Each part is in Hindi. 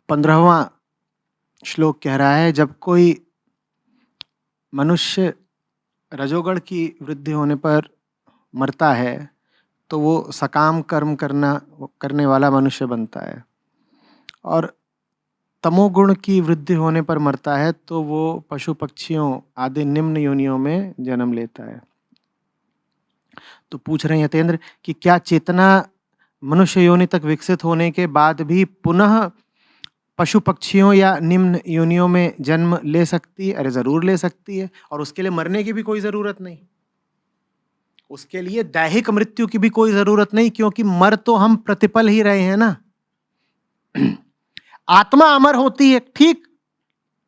15वां श्लोक कह रहा है, जब कोई मनुष्य रजोगुण की वृद्धि होने पर मरता है तो वो सकाम कर्म करने वाला मनुष्य बनता है, और तमोगुण की वृद्धि होने पर मरता है तो वो पशु पक्षियों आदि निम्न योनियों में जन्म लेता है। तो पूछ रहे हैं यतेंद्र कि क्या चेतना मनुष्य योनि तक विकसित होने के बाद भी पुनः पशु पक्षियों या निम्न योनियों में जन्म ले सकती है? अरे जरूर ले सकती है, और उसके लिए मरने की भी कोई जरूरत नहीं, उसके लिए दैहिक मृत्यु की भी कोई जरूरत नहीं, क्योंकि मर तो हम प्रतिपल ही रहे हैं ना। आत्मा अमर होती है, ठीक,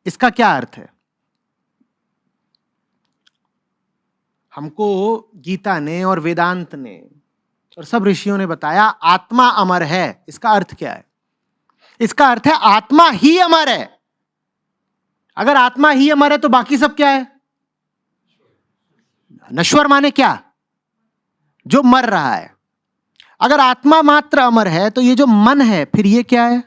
इसका क्या अर्थ है? हमको गीता ने और वेदांत ने और सब ऋषियों ने बताया आत्मा अमर है। इसका अर्थ क्या है? इसका अर्थ है आत्मा ही अमर है। अगर आत्मा ही अमर है तो बाकी सब क्या है? नश्वर माने क्या? जो मर रहा है। अगर आत्मा मात्र अमर है तो ये जो मन है, फिर ये क्या है?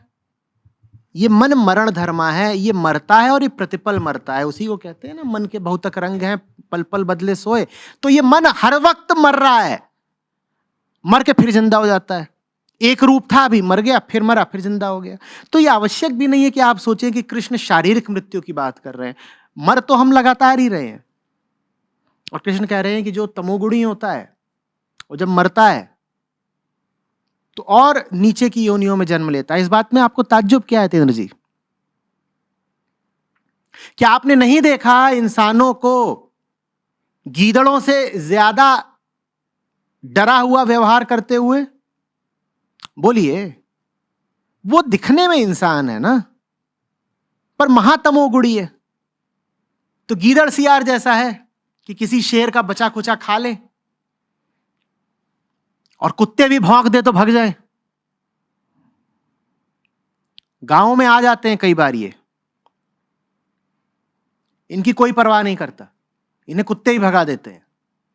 ये मन मरण धर्मा है, ये मरता है और ये प्रतिपल मरता है। उसी को कहते हैं ना, मन के बहुतक रंग हैं, पल पल बदले सोए। तो ये मन हर वक्त मर रहा है, मर के फिर जिंदा हो जाता है। एक रूप था, अभी मर गया, फिर मरा, फिर जिंदा हो गया। तो ये आवश्यक भी नहीं है कि आप सोचें कि कृष्ण शारीरिक मृत्यु की बात कर रहे हैं। मर तो हम लगातार ही रहे हैं, और कृष्ण कह रहे हैं कि जो तमोगुणी होता है वो जब मरता है तो और नीचे की योनियों में जन्म लेता है। इस बात में आपको ताज्जुब क्या है तेंद्र जी? क्या आपने नहीं देखा इंसानों को गीदड़ों से ज्यादा डरा हुआ व्यवहार करते हुए? बोलिए, वो दिखने में इंसान है ना, पर महातमोगुणी है। तो गीदड़ सियार जैसा है कि किसी शेर का बचा कुचा खा ले, और कुत्ते भी भौंक दे तो भाग जाए। गांव में आ जाते हैं कई बार ये, इनकी कोई परवाह नहीं करता, इन्हें कुत्ते ही भगा देते हैं।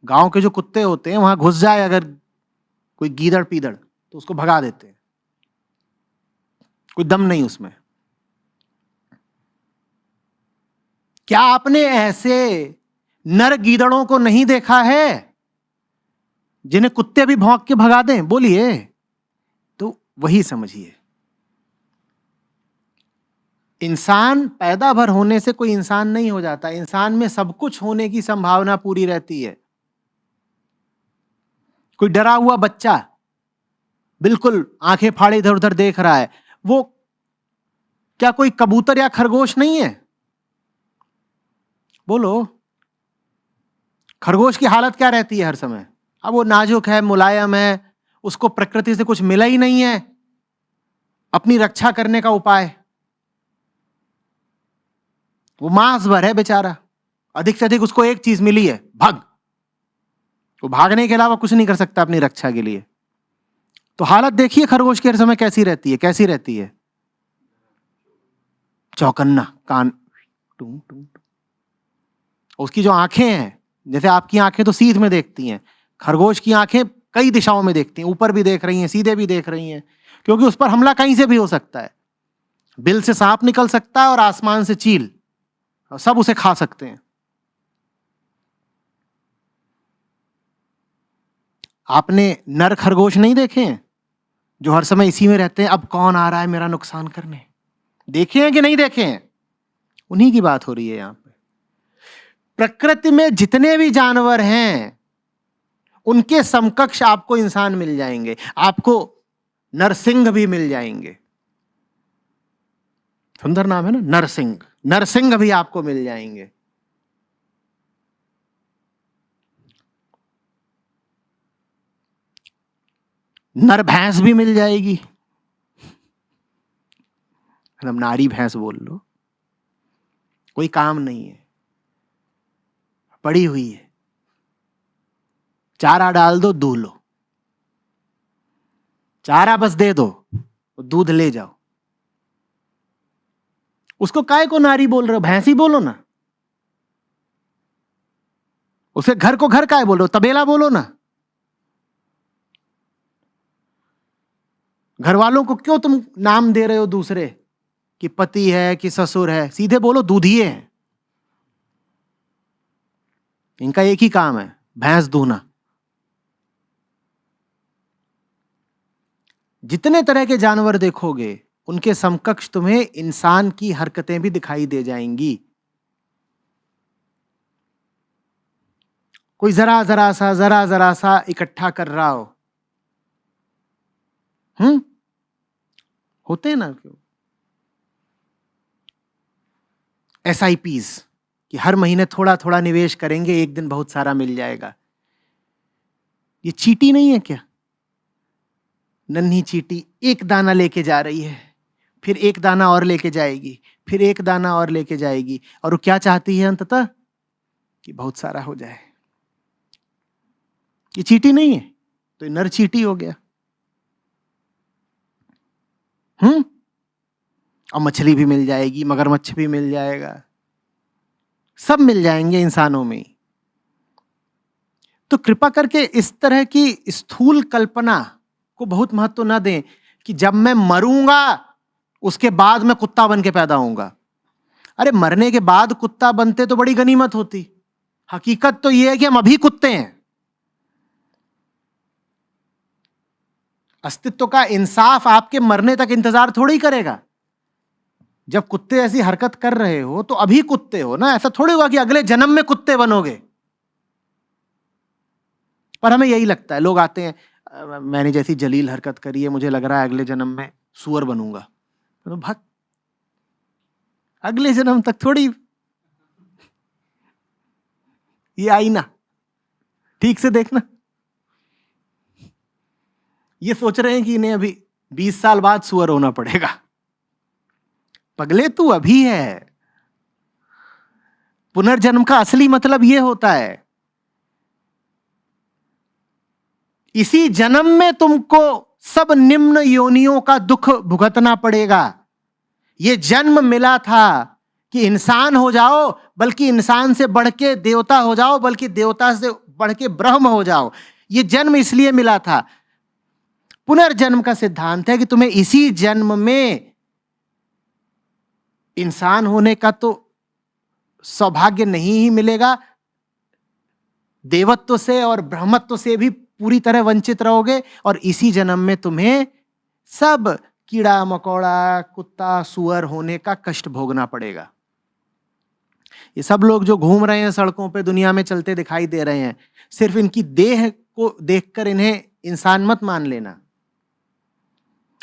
गांव के जो कुत्ते होते हैं, वहां घुस जाए अगर कोई गीदड़ पीदड़ तो उसको भगा देते हैं, कोई दम नहीं उसमें। क्या आपने ऐसे नर गीदड़ों को नहीं देखा है जिन्हें कुत्ते भी भौंक के भगा दें? बोलिए। तो वही समझिए, इंसान पैदा भर होने से कोई इंसान नहीं हो जाता। इंसान में सब कुछ होने की संभावना पूरी रहती है। कोई डरा हुआ बच्चा बिल्कुल आंखें फाड़े इधर उधर देख रहा है, वो क्या कोई कबूतर या खरगोश नहीं है? बोलो। खरगोश की हालत क्या रहती है हर समय? अब वो नाजुक है, मुलायम है, उसको प्रकृति से कुछ मिला ही नहीं है अपनी रक्षा करने का उपाय। वो मांस भर है बेचारा, अधिक से अधिक उसको एक चीज मिली है, भाग। वो भागने के अलावा कुछ नहीं कर सकता अपनी रक्षा के लिए। तो हालत देखिए खरगोश की हर समय कैसी रहती है? कैसी रहती है? चौकन्ना, कान टूं टूं। उसकी जो आंखें हैं, जैसे आपकी आंखें तो सीध में देखती हैं, खरगोश की आंखें कई दिशाओं में देखती हैं, ऊपर भी देख रही हैं, सीधे भी देख रही हैं, क्योंकि उस पर हमला कहीं से भी हो सकता है। बिल से सांप निकल सकता है और आसमान से चील, और सब उसे खा सकते हैं। आपने नर खरगोश नहीं देखे हैं जो हर समय इसी में रहते हैं, अब कौन आ रहा है मेरा नुकसान करने? देखे हैं कि नहीं देखे हैं? उन्हीं की बात हो रही है यहां पे। प्रकृति में जितने भी जानवर हैं उनके समकक्ष आपको इंसान मिल जाएंगे, आपको नरसिंह भी मिल जाएंगे। सुंदर नाम है ना, नरसिंह। नरसिंह भी आपको मिल जाएंगे। नर भैंस भी मिल जाएगी, मतलब नारी भैंस बोल लो, कोई काम नहीं है, पड़ी हुई है, चारा डाल दो, दूध लो, चारा बस दे दो, दूध ले जाओ। उसको काय को नारी बोल रहे हो? भैंस ही बोलो ना। उसे घर को घर काय बोल रहे हो? तबेला बोलो ना। घर वालों को क्यों तुम नाम दे रहे हो दूसरे? कि पति है कि ससुर है, सीधे बोलो दूधिए हैं। इनका एक ही काम है, भैंस दूहना। जितने तरह के जानवर देखोगे उनके समकक्ष तुम्हें इंसान की हरकतें भी दिखाई दे जाएंगी। कोई जरा जरा सा इकट्ठा कर रहा हो, होते हैं ना क्यों, SIPs कि हर महीने थोड़ा थोड़ा निवेश करेंगे, एक दिन बहुत सारा मिल जाएगा। ये चींटी नहीं है क्या? नन्ही चींटी एक दाना लेके जा रही है, फिर एक दाना और लेके जाएगी, फिर एक दाना और लेके जाएगी, और वो क्या चाहती है अंततः? कि बहुत सारा हो जाए। ये चींटी नहीं है तो ये नर चींटी हो गया। और मछली भी मिल जाएगी, मगरमच्छ भी मिल जाएगा, सब मिल जाएंगे इंसानों में। तो कृपा करके इस तरह की स्थूल कल्पना को बहुत महत्व ना दें कि जब मैं मरूंगा उसके बाद मैं कुत्ता बन के पैदा होऊंगा। अरे मरने के बाद कुत्ता बनते तो बड़ी गनीमत होती। हकीकत तो यह है कि हम अभी कुत्ते हैं। अस्तित्व का इंसाफ आपके मरने तक इंतजार थोड़ी ही करेगा। जब कुत्ते ऐसी हरकत कर रहे हो तो अभी कुत्ते हो ना, ऐसा थोड़ी होगा कि अगले जन्म में कुत्ते बनोगे। पर हमें यही लगता है, लोग आते हैं, मैंने जैसी जलील हरकत करी है मुझे लग रहा है अगले जन्म में सुअर बनूंगा। तो भाग, अगले जन्म तक थोड़ी, ये आई ना, ठीक से देखना। ये सोच रहे हैं कि इन्हें अभी 20 साल बाद सुअर होना पड़ेगा। पगले तू अभी है। पुनर्जन्म का असली मतलब यह होता है, इसी जन्म में तुमको सब निम्न योनियों का दुख भुगतना पड़ेगा। यह जन्म मिला था कि इंसान हो जाओ, बल्कि इंसान से बढ़ के देवता हो जाओ, बल्कि देवता से बढ़ के ब्रह्म हो जाओ। यह जन्म इसलिए मिला था। पुनर्जन्म का सिद्धांत है कि तुम्हें इसी जन्म में इंसान होने का तो सौभाग्य नहीं ही मिलेगा, देवत्व से और ब्रह्मत्व से भी पूरी तरह वंचित रहोगे, और इसी जन्म में तुम्हें सब कीड़ा मकोड़ा कुत्ता सुअर होने का कष्ट भोगना पड़ेगा। ये सब लोग जो घूम रहे हैं सड़कों पे, दुनिया में चलते दिखाई दे रहे हैं, सिर्फ इनकी देह को देखकर इन्हें इंसान मत मान लेना।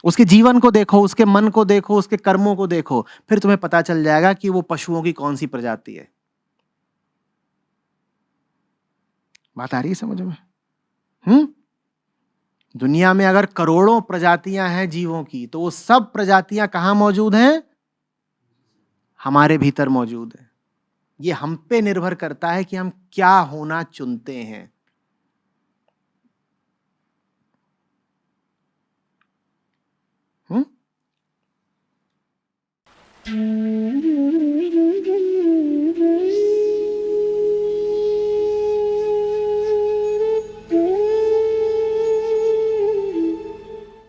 उसके जीवन को देखो, उसके मन को देखो, उसके कर्मों को देखो, फिर तुम्हें पता चल जाएगा कि वो पशुओं की कौन सी प्रजाति है। बात आ रही है समझ में? दुनिया में अगर करोड़ों प्रजातियां हैं जीवों की, तो वो सब प्रजातियां कहां मौजूद हैं? हमारे भीतर मौजूद है। ये हम पे निर्भर करता है कि हम क्या होना चुनते हैं। हम्म